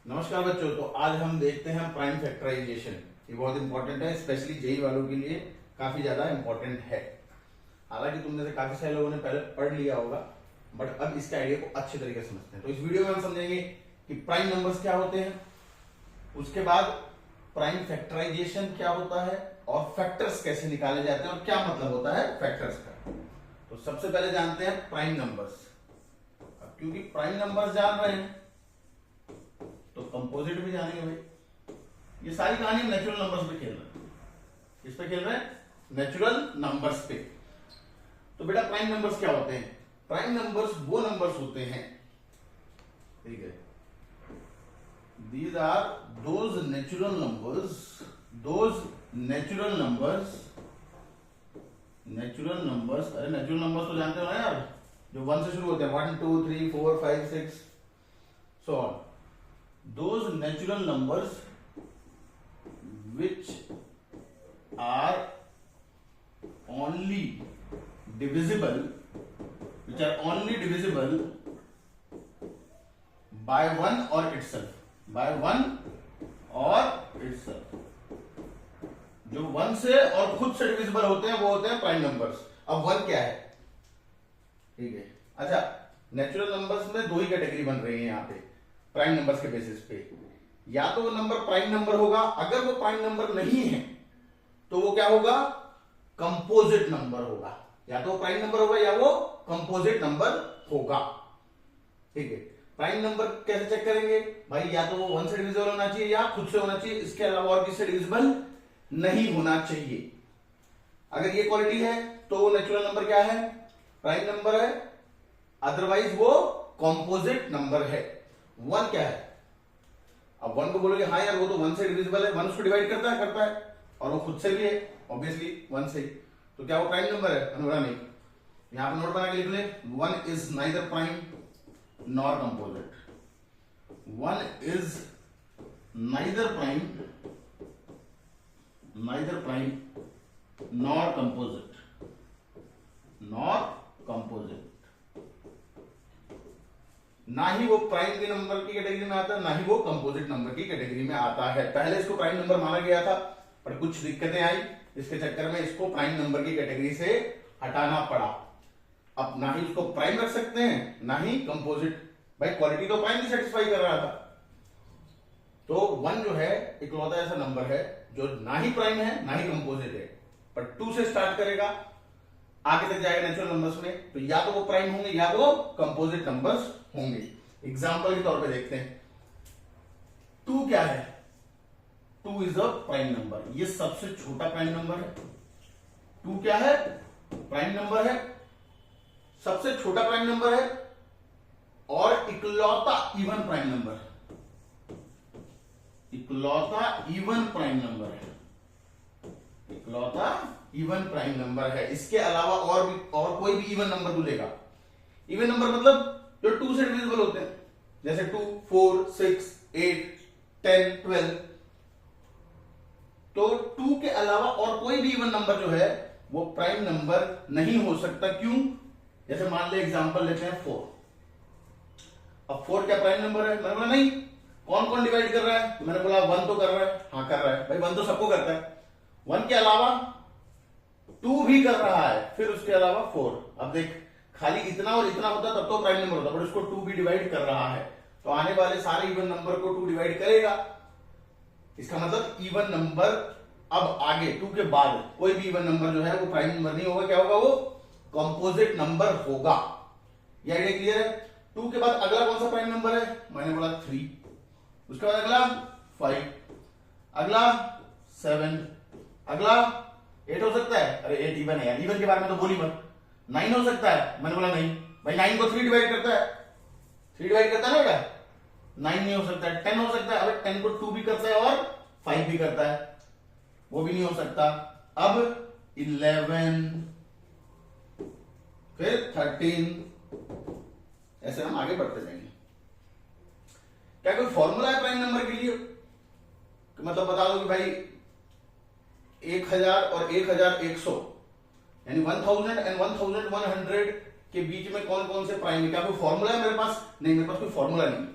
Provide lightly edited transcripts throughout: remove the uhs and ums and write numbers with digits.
नमस्कार बच्चों। तो आज हम देखते हैं प्राइम फैक्टराइजेशन। ये बहुत इंपॉर्टेंट है, स्पेशली जेई वालों के लिए काफी ज्यादा इंपॉर्टेंट है। हालांकि तुमने से काफी सारे लोगों ने पहले पढ़ लिया होगा, बट अब इसके आइडिया को अच्छे तरीके से समझते हैं। तो इस वीडियो में हम समझेंगे कि प्राइम नंबर्स क्या होते हैं, उसके बाद प्राइम फैक्टराइजेशन क्या होता है और फैक्टर्स कैसे निकाले जाते हैं और क्या मतलब होता है फैक्टर्स का। तो सबसे पहले जानते हैं प्राइम नंबर्स। अब क्योंकि प्राइम नंबर्स जान रहे हैं तो कंपोजिट भी जानेंगे भाई। ये सारी कहानी हम नेचुरल नंबर्स पे खेल रहे हैं। किस पे खेल रहे हैं? नेचुरल नंबर्स पे। तो बेटा प्राइम नंबर्स क्या होते हैं? प्राइम नंबर्स वो नंबर्स होते हैं, ठीक है, these are those natural numbers अरे नेचुरल नंबर्स तो जानते हो ना यार, जो 1 से शुरू होते हैं, 1 2 3 4 5 6 so on. Those natural numbers which are only divisible by one or itself, जो 1 से और खुद से डिविजिबल होते हैं वो होते हैं प्राइम नंबर्स। अब 1 क्या है? ठीक है, अच्छा, नेचुरल नंबर्स में दो ही कैटेगरी बन रही है यहाँ पे प्राइम नंबर्स के बेसिस पे। या तो वो नंबर प्राइम नंबर होगा, अगर वो प्राइम नंबर नहीं है तो वो क्या होगा? कंपोजिट नंबर होगा। या तो वो प्राइम नंबर होगा या वो कंपोजिट नंबर होगा, ठीक है। प्राइम नंबर कैसे चेक करेंगे भाई? या तो वो 1 से डिविजिबल होना चाहिए या खुद से होना चाहिए, इसके अलावा और किससे डिविजिबल नहीं होना चाहिए। अगर ये क्वालिटी है तो वो नेचुरल नंबर क्या है? प्राइम नंबर है, अदरवाइज वो कंपोजिट नंबर है। 1 क्या है? अब 1 को बोलोगे हाँ यार वो तो 1 से डिविजिबल है, 1 उसको डिवाइड करता है और वो खुद से भी है ऑब्वियसली 1 से, तो क्या वो प्राइम नंबर है? बोला नहीं। यहां पर नोट बना के लिख ले, 1 is neither prime nor composite. 1 is neither prime nor composite. ना ही वो प्राइम के नंबर की कैटेगरी में आता है, ना ही वो कंपोजिट नंबर की कैटेगरी में आता है। पहले इसको प्राइम नंबर माना गया था, पर कुछ दिक्कतें आई, इसके चक्कर में इसको प्राइम नंबर की कैटेगरी से हटाना पड़ा। अब ना ही उसको प्राइम रख सकते हैं ना ही कंपोजिट। भाई क्वालिटी तो प्राइम ही सेटिस्फाई कर रहा था। तो 1 जो है इकलौता ऐसा नंबर है जो ना ही प्राइम है ना ही कंपोजिट है, पर 2 से स्टार्ट करेगा, आगे तक जाएगा नेचुरल नंबर्स में, तो या तो वो प्राइम होंगे या वो कंपोजिट नंबर्स होंगे। एग्जांपल के तौर पे देखते हैं, 2 क्या है? 2 इज अ प्राइम नंबर। ये सबसे छोटा प्राइम नंबर है। 2 क्या है? प्राइम नंबर है, सबसे छोटा प्राइम नंबर है और इकलौता इवन प्राइम नंबर है। इकलौता इवन प्राइम नंबर है। इसके अलावा और कोई भी इवन नंबर तू लेगा। इवन नंबर मतलब जो 2 से डिविजिबल होते हैं, जैसे 2 4 6 8 10 12। तो 2 के अलावा और कोई भी इवन नंबर जो है वो प्राइम नंबर नहीं हो सकता। क्यों? जैसे मान ले एग्जांपल लेते हैं 4। अब 4 क्या प्राइम नंबर है? मैंने बोला नहीं। कौन कौन डिवाइड कर रहा है? मैंने बोला 1 तो कर रहा है। हाँ कर रहा है भाई, 1 तो सबको करता है। 1 के अलावा 2 भी कर रहा है, फिर उसके अलावा 4। अब देख, खाली इतना और इतना होता तब तो प्राइम नंबर होता, बट उसको 2 भी डिवाइड कर रहा है, तो आने वाले सारे इवन नंबर को 2 डिवाइड करेगा। इसका मतलब इवन नंबर अब आगे 2 के बाद कोई भी इवन नंबर जो है वो प्राइम नंबर नहीं होगा। क्या होगा? वो कंपोजिट नंबर होगा। ये आइडिया क्लियर है? 2 के बाद अगला कौन सा प्राइम नंबर है? मैंने बोला 3। उसके बाद अगला 5, अगला 7, अगला 8 हो सकता है। अरे 8 इवन है यार, इवन के बारे में तो बोली मत। 9 हो सकता है। मैंने बोला नहीं भाई, 9 को 3 डिवाइड करता है। 3 डिवाइड करता है ना बेटा? 9 नहीं हो सकता है। 10 हो सकता है। अबे 10 को 2 भी करता है और 5 भी करता है, वो भी नहीं हो सकता। अब 11, फिर 13, ऐसे हम आगे बढ़ते जाएंगे। क्या कोई फॉर्मूला है प्राइम नंबर के लिए? मतलब बता दो कि भाई 1000 और 1100 यानी 1000 एंड 1100 के बीच में कौन कौन से प्राइम है? क्या कोई फॉर्मूला है मेरे पास? नहीं, मेरे पास कोई फॉर्मूला नहीं।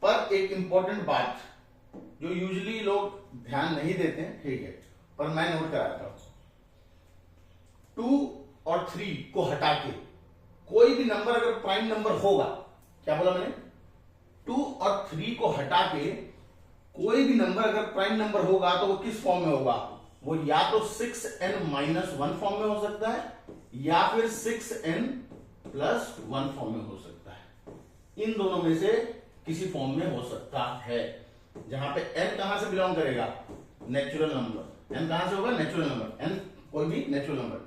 पर एक इंपॉर्टेंट बात जो यूजुअली लोग ध्यान नहीं देते हैं, ठीक है, पर मैं नोट कराता हूं, 2 और 3 को हटा के कोई भी नंबर अगर प्राइम नंबर होगा, क्या बोला मैंने, 2 और 3 को हटा के कोई भी नंबर अगर प्राइम नंबर होगा तो वो किस फॉर्म में होगा, वो या तो 6n-1 फॉर्म में हो सकता है या फिर 6n+1 फॉर्म में हो सकता है। इन दोनों में से किसी फॉर्म में हो सकता है, जहां पे n कहां से बिलोंग करेगा, नेचुरल नंबर। n कहां से होगा, नेचुरल नंबर, n कोई भी नेचुरल नंबर।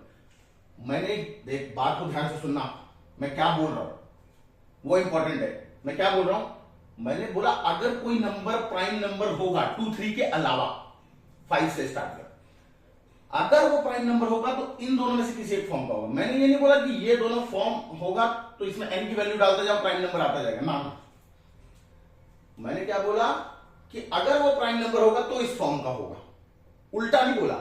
मैंने देख, बात को ध्यान से सुनना, मैं क्या बोल रहा हूं वो इंपॉर्टेंट है। मैं क्या बोल रहा हूं, मैंने बोला अगर कोई नंबर प्राइम नंबर होगा 2, 3 के अलावा, 5 से स्टार्ट कर, अगर वो प्राइम नंबर होगा तो इन दोनों में से किसी एक फॉर्म का होगा। मैंने ये नहीं बोला कि ये दोनों फॉर्म होगा तो इसमें n की वैल्यू डालते जाओ प्राइम नंबर आता जाएगा ना। मैंने क्या बोला कि अगर वो प्राइम नंबर होगा तो इस फॉर्म का होगा। उल्टा नहीं बोला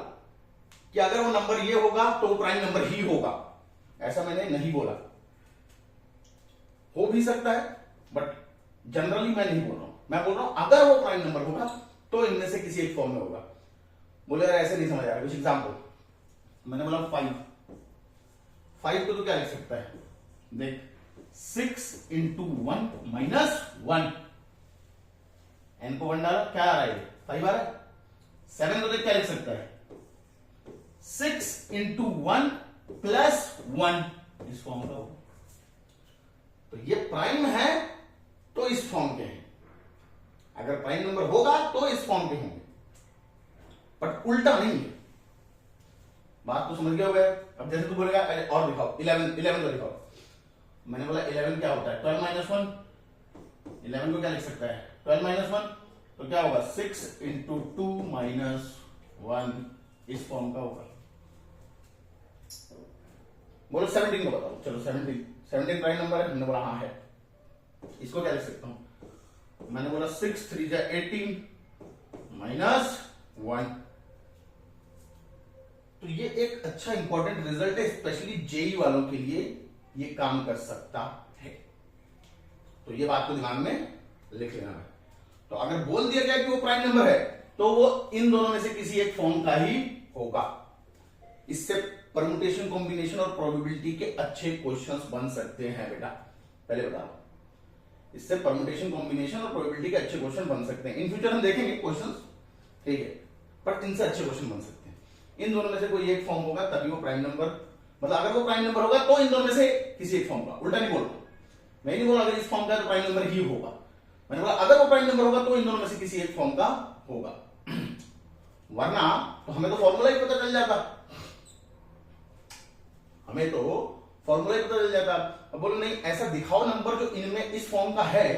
कि अगर वो नंबर ये होगा तो वो प्राइम नंबर ही होगा, ऐसा मैंने नहीं बोला। हो भी सकता है बट जनरली मैं नहीं बोल रहा हूं। मैं बोल रहा हूं अगर वो प्राइम नंबर होगा तो इनमें से किसी एक फॉर्म में होगा। बोले यार ऐसे नहीं समझ आ रहा, कुछ एग्जाम्पल। मैंने बोला 5 को तो क्या लिख सकता है, देख 6 × 1 - 1, n को 1 डाला, क्या आ रहा है, 5 आ रहा है। 7 को देख क्या लिख सकता है, 6 × 1 + 1, इस फॉर्म का होगा। तो ये प्राइम है तो इस फॉर्म के हैं, अगर प्राइम नंबर होगा तो इस फॉर्म के होंगे, बट उल्टा नहीं है। बात तो समझ गए हो गए। अब जैसे तू बोलेगा और दिखाओ, 11 को दिखाओ। मैंने बोला 11 क्या होता है, 12 - 1। 11 को क्या लिख सकता है, 12 - 1, तो क्या होगा 6 × 2 - 1, इस फॉर्म का होगा। बोलो 17 को बताओ, चलो 17 प्राइम नंबर है। मैंने बोला हाँ है, इसको क्या लिख सकता हूं, मैंने बोला 6 × 3 = 18 - 1। तो ये एक अच्छा इंपॉर्टेंट रिजल्ट है, स्पेशली जेई वालों के लिए ये काम कर सकता है। तो ये बात को दिमाग में लिख लेना है। तो अगर बोल दिया गया कि वो प्राइम नंबर है तो वो इन दोनों में से किसी एक फॉर्म का ही होगा। इससे परम्यूटेशन, कॉम्बिनेशन और प्रोबेबिलिटी के अच्छे क्वेश्चंस बन सकते हैं बेटा, पहले बताओ। इससे परम्यूटेशन, कॉम्बिनेशन और प्रोबेबिलिटी के अच्छे क्वेश्चन बन सकते हैं। इन फ्यूचर हम देखेंगे क्वेश्चंस, ठीक है, पर इनसे अच्छे क्वेश्चन बन सकते हैं। इन दोनों में से कोई एक फॉर्म होगा तभी वो प्राइम नंबर, मतलब अगर वो प्राइम नंबर होगा तो इन दोनों में से किसी एक फॉर्म का। उल्टा नहीं बोल रहा, मैं नहीं बोला अगर इस फॉर्म का तो प्राइम नंबर ही होगा। मैंने बोला अगर वो प्राइम नंबर होगा तो इन दोनों में से किसी एक फॉर्म का होगा, वरना तो हमें तो फॉर्मूला ही पता चल जाता, हमें तो फॉर्मूला ही पता चल जाता। अब बोलो नहीं, ऐसा दिखाओ नंबर जो इनमें इस फॉर्म का है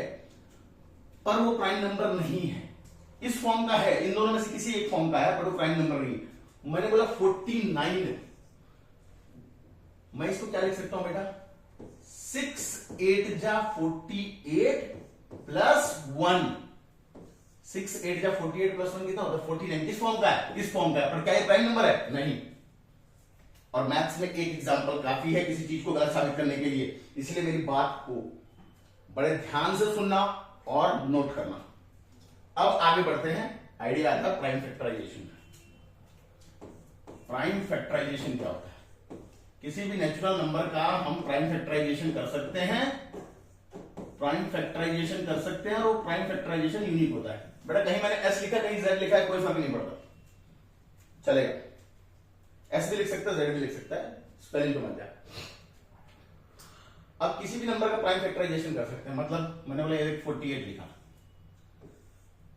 पर वो प्राइम नंबर नहीं है, इस फॉर्म का है, इन दोनों में से किसी एक फॉर्म का है पर वो प्राइम नंबर नहीं। मैंने बोला 49, मैं इसको क्या लिख सकता हूं बेटा, 6 × 8 = 48 + 1। 6 × 8 = 48 + 1 कितना होता है, 49। इस फॉर्म का है, इस फॉर्म का है, पर क्या ये प्राइम नंबर है, नहीं। और मैथ्स में एक एग्जांपल काफी है किसी चीज को गलत साबित करने के लिए, इसलिए मेरी बात को बड़े ध्यान से सुनना और नोट करना। अब आगे बढ़ते हैं, आइडिया आता है प्राइम फैक्टराइजेशन। प्राइम फैक्टराइजेशन क्या होता है, किसी भी नेचुरल नंबर का हम प्राइम फैक्टराइजेशन कर सकते हैं, प्राइम फैक्टराइजेशन कर सकते हैं, और वो प्राइम फैक्टराइजेशन यूनिक होता है। बेटा कहीं मैंने एस लिखा, कहीं जेड लिखा है, कोई फर्क नहीं पड़ता, चलेगा। एस भी लिख सकता है, जेड भी लिख सकता है, स्पेलिंग तो मत जा। अब किसी भी नंबर का प्राइम फैक्टराइजेशन कर सकते हैं, मतलब मैंने बोला 48 लिखा,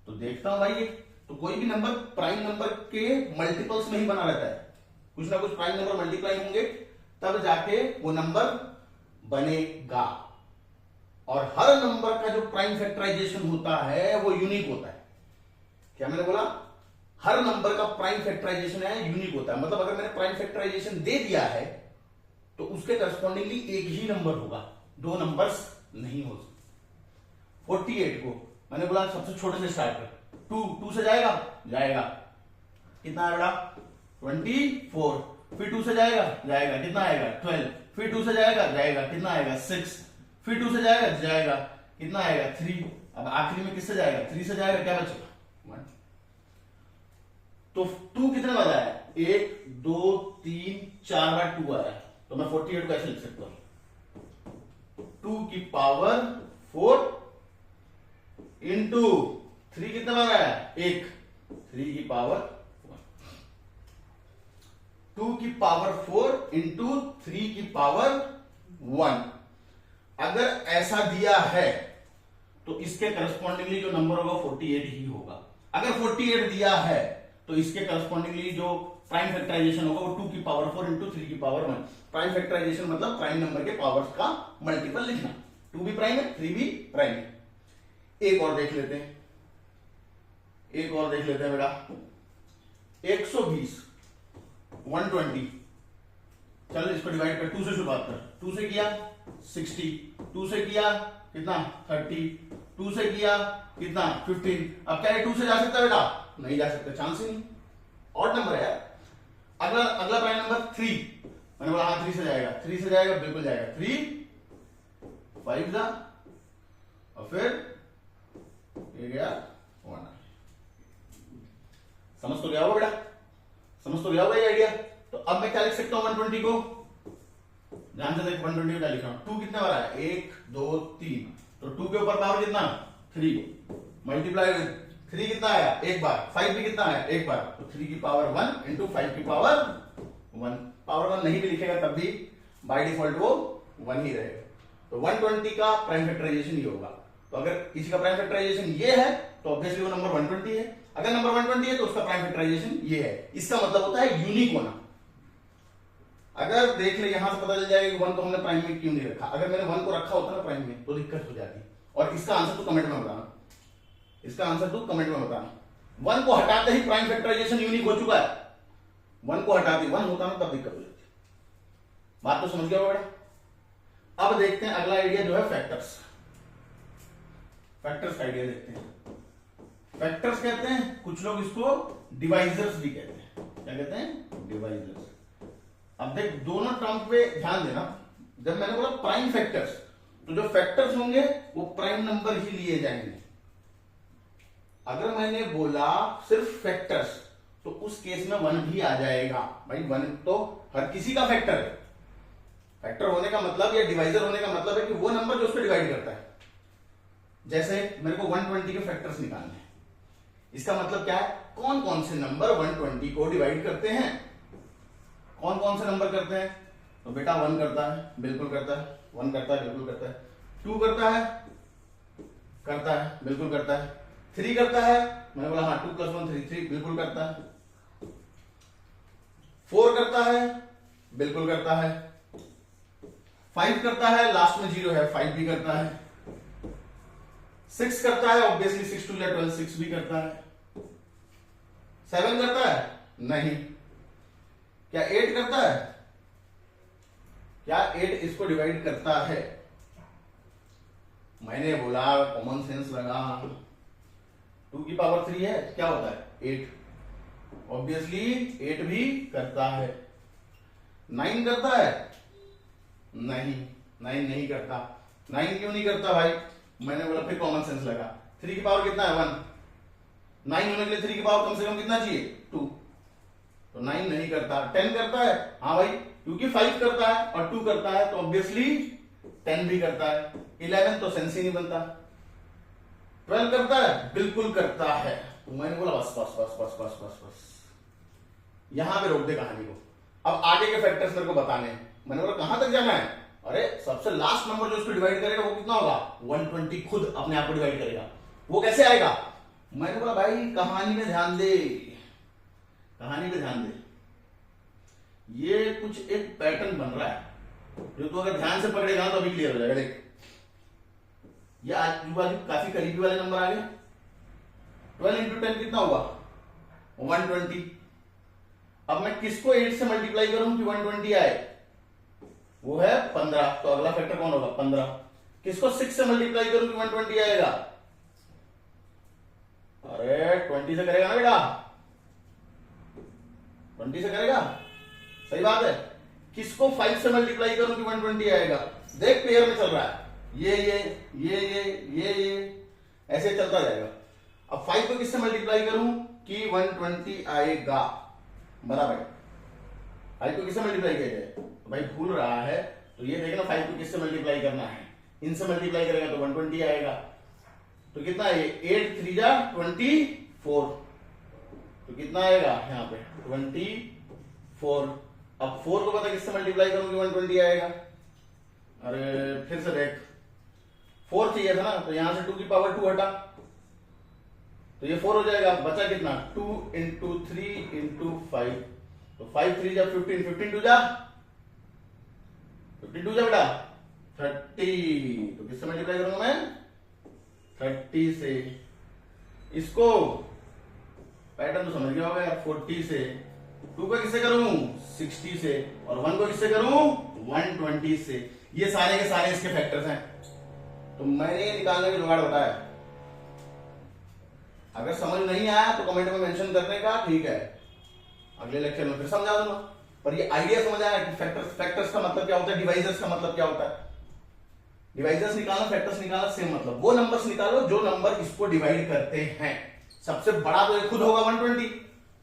तो देखता हूं भाई ये, तो कोई भी नंबर प्राइम नंबर के मल्टीपल्स में ही बना रहता है, कुछ ना कुछ प्राइम नंबर मल्टीप्लाई होंगे तब जाके वो नंबर बनेगा। और हर नंबर का जो प्राइम फैक्टराइजेशन होता है वो यूनिक होता है। क्या मैंने बोला, हर नंबर का प्राइम फैक्टराइजेशन है यूनिक होता है, मतलब अगर मैंने प्राइम फैक्टराइजेशन दे दिया है तो उसके करस्पॉन्डिंगली एक ही नंबर होगा, दो नंबर्स नहीं हो सकते। 48 को मैंने बोला सबसे छोटे से स्टार्ट कर, 2 से जाएगा, कितना आएगा 24, फिर 2 से जाएगा, कितना आएगा 12, फिर 2 से जाएगा, कितना आएगा 6, फिर 2 से जाएगा, कितना आएगा 3। अब आखिरी में किससे जाएगा, 3 से जाएगा, क्या बचेगा 1। तो 2 कितने बार आया, 1 2 3 4 बार 2 आया, तो मैं 48 को ऐसे लिख सकता हूं 2 की पावर 4 इंटू 3 कितने बार आया, 1, 3 की पावर 2 की पावर 4 इंटू 3 की पावर 1। अगर ऐसा दिया है तो इसके करस्पॉन्डिंगली जो नंबर होगा 48 ही होगा। अगर 48 दिया है तो इसके करस्पॉन्डिंगली जो प्राइम फैक्टराइजेशन होगा वो 2 की पावर 4 इंटू 3 की पावर 1। प्राइम फैक्टराइजेशन मतलब प्राइम नंबर के पावर्स का मल्टीपल लिखना। 2 भी प्राइम है, 3 भी प्राइम है। एक और देख लेते हैं, बेटा 120 120, चल इसको डिवाइड कर, 2 से शुरुआत कर, 2 से किया 60, 2 से किया कितना 30, 2 से किया कितना 15। अब क्या 2 से जा सकता है बेटा, नहीं जा सकता, चांस ही नहीं, ऑड नंबर है यार। अगला प्राइम नंबर 3, मैंने बोला हाँ 3 से जाएगा, 3 से जाएगा, बिल्कुल जाएगा, 3 5 जा और फिर ये गया 1। समझ तो गया होगा बेटा, समझ तो गया होगा ये आइडिया। तो अब मैं क्या लिख सकता हूं 120 को, ध्यान से देख 120 को क्या लिख रहा हूं, 2 कितने बार आया, 1 2 3, तो 2 के ऊपर पावर कितना 3, मल्टीप्लाई 3 कितना आया एक बार, 5 भी कितना आया एक बार, तो 3 की पावर 1 इंटू 5 की पावर 1। पावर 1 नहीं भी लिखेगा तब भी बाय डिफॉल्ट वो 1 ही रहेगा। तो 120 का प्राइम फैक्टराइजेशन ये होगा। तो अगर इसी का प्राइम फैक्टराइजेशन ये है तो ऑब्वियसली वो नंबर 120 है। अगर नंबर 120 है तो उसका प्राइम फैक्टराइजेशन ये है। इसका मतलब होता है यूनिक होना। अगर देख ले यहां से पता चल जाएगा कि 1 को हमने प्राइम में क्यों नहीं रखा। अगर मैंने 1 को रखा होता ना प्राइम में तो दिक्कत हो जाती। और इसका आंसर तो कमेंट में बताना, इसका आंसर तो कमेंट में बताना। 1 को हटाते ही प्राइम फैक्टराइजेशन यूनिक हो चुका है। 1 को हटाते 1 होता ना तब दिक्कत हो जाती। बात तो समझ गया बेटा। अब देखते हैं अगला आइडिया जो है फैक्टर्स। फैक्टर्स का आइडिया देखते हैं। फैक्टर्स कहते हैं, कुछ लोग इसको डिवाइजर्स भी कहते हैं। क्या कहते हैं? डिवाइजर्स। अब देख दोनों टर्म पे ध्यान देना। जब मैंने बोला प्राइम फैक्टर्स, तो जो फैक्टर्स होंगे वो प्राइम नंबर ही लिए जाएंगे। अगर मैंने बोला सिर्फ फैक्टर्स तो उस केस में 1 भी आ जाएगा। भाई 1 तो हर किसी का फैक्टर है। फैक्टर होने का मतलब या डिवाइजर होने का मतलब है कि वो नंबर जो उसको डिवाइड करता है। जैसे मेरे को 120 के फैक्टर्स निकालने हैं। इसका मतलब क्या है? कौन कौन से नंबर 120 को डिवाइड करते हैं? कौन कौन से नंबर करते हैं? तो बेटा 1 करता है, बिल्कुल करता है। 1 करता है, बिल्कुल करता है। 2 करता है, बिल्कुल करता है। 3 करता है, मैंने बोला हाँ 2 + 1 3, बिल्कुल करता है। 4 करता है, बिल्कुल करता है। 5 करता है, लास्ट में 0 है, 5 भी करता है। 6 करता है, ऑब्वियसली 6 2 12, 6 भी करता है। 7 करता है, नहीं। क्या 8 करता है? क्या 8 इसको डिवाइड करता है? मैंने बोला कॉमन सेंस लगा। 2 की पावर 3 है, क्या होता है 8, ऑब्वियसली 8 भी करता है। 9 करता है, नहीं, 9 नहीं करता। 9 क्यों नहीं करता भाई? मैंने बोला फिर कॉमन सेंस लगा। 3 की पावर कितना है 1, 9 होने के लिए 3 की पावर कम से कम कितना चाहिए 2, तो 9 नहीं करता। 10 करता है, हाँ भाई क्योंकि 5 करता है और 2 करता है तो ऑब्वियसली 10 भी करता है। 11 तो सेंस ही नहीं बनता। 12 करता है, बिल्कुल करता है। तो मैंने बोला बस बस बस बस बस बस बस यहां पे रोक दे कहानी को। अब आगे के फैक्टर्स मेरे को बताने हैं। मैंने बोला कहां तक जाना है? अरे सबसे लास्ट नंबर जो उसको डिवाइड करेगा वो कितना होगा 120, खुद अपने आप को डिवाइड करेगा। वो कैसे आएगा? मैंने बोला भाई कहानी में ध्यान दे, कहानी में ध्यान दे। ये कुछ एक पैटर्न बन रहा है जो तू अगर ध्यान से पकड़ेगा तो अभी क्लियर हो जाएगा। देख ये आजू बाजू काफी करीबी वाले नंबर आ गए। 12 × 10 कितना हुआ 120। अब मैं किसको 8 से मल्टीप्लाई करूं कि 120 आए? वो है 15, तो अगला फैक्टर कौन होगा 15। किसको 6 से मल्टीप्लाई करूं कि 120 आएगा? अरे 20 से करेगा ना बेटा, 20 से करेगा, सही बात है। किसको 5 से मल्टीप्लाई करूं कि 120 आएगा? देख पेयर में चल रहा है, ये ऐसे चलता जाएगा। अब 5 को किससे मल्टीप्लाई करूं कि 120 आएगा बराबर। 5 को किससे मल्टीप्लाई किया जाए, तो भाई भूल रहा है तो ये देखना 5 को किससे मल्टीप्लाई करना है, इनसे मल्टीप्लाई करेगा तो 120 आएगा। तो कितना है 8 3 जा 24, तो कितना आएगा यहाँ पे 24। अब 4 को पता किससे मल्टीप्लाई करूंगी 120 आएगा। अरे फिर से देख 4 चाहिए था ना, तो यहां से 2 की पावर 2 हटा तो ये 4 हो जाएगा। बचा कितना 2 इंटू 3 इंटू 5, तो 5 3 जा 15, 15 2 जा 52 जा बेटा 30, तो किससे मल्टीप्लाई करूंगा मैं 30 से। इसको पैटर्न तो समझ गया होगा यार, 40 से। 2 को किससे करूं 60 से, और 1 को किससे करूं 120 से। ये सारे के सारे इसके फैक्टर्स हैं, तो मैंने निकालने का जुगाड़ बताया। अगर समझ नहीं आया तो कमेंट में मेंशन करने का, ठीक है अगले लेक्चर में फिर समझा दूंगा। पर ये आइडिया समझ आया कि फैक्टर्स का मतलब क्या होता है, डिवाइजर्स का मतलब क्या होता है। डिवाइजर्स निकालना फैक्टर्स निकालना सेम मतलब, वो नंबर्स निकालो जो नंबर इसको डिवाइड करते हैं। सबसे बड़ा तो ये खुद होगा 120,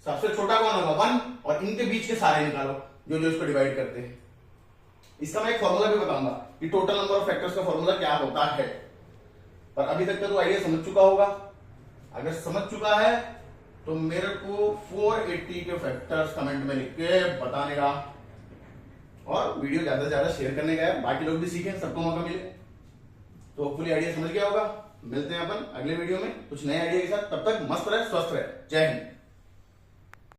सबसे छोटा कौन होगा 1, और इनके बीच के सारे निकालो जो जो इसको डिवाइड करते हैं। इसका मैं एक फॉर्मूला भी बताऊंगा कि टोटल नंबर ऑफ फैक्टर्स का फॉर्मूला क्या होता है। पर अभी तक का तो आइडिया समझ चुका होगा। अगर समझ चुका है तो मेरे को 480 के फैक्टर्स कमेंट में लिख के बताने का, और वीडियो ज्यादा से ज्यादा शेयर करने का है, बाकी लोग भी सीखें, सबको मौका मिले। तो होपफुली आइडिया समझ गया होगा। मिलते हैं अपन अगले वीडियो में कुछ नए आइडिया के साथ, तब तक मस्त रहे स्वस्थ रहे। जय हिंद।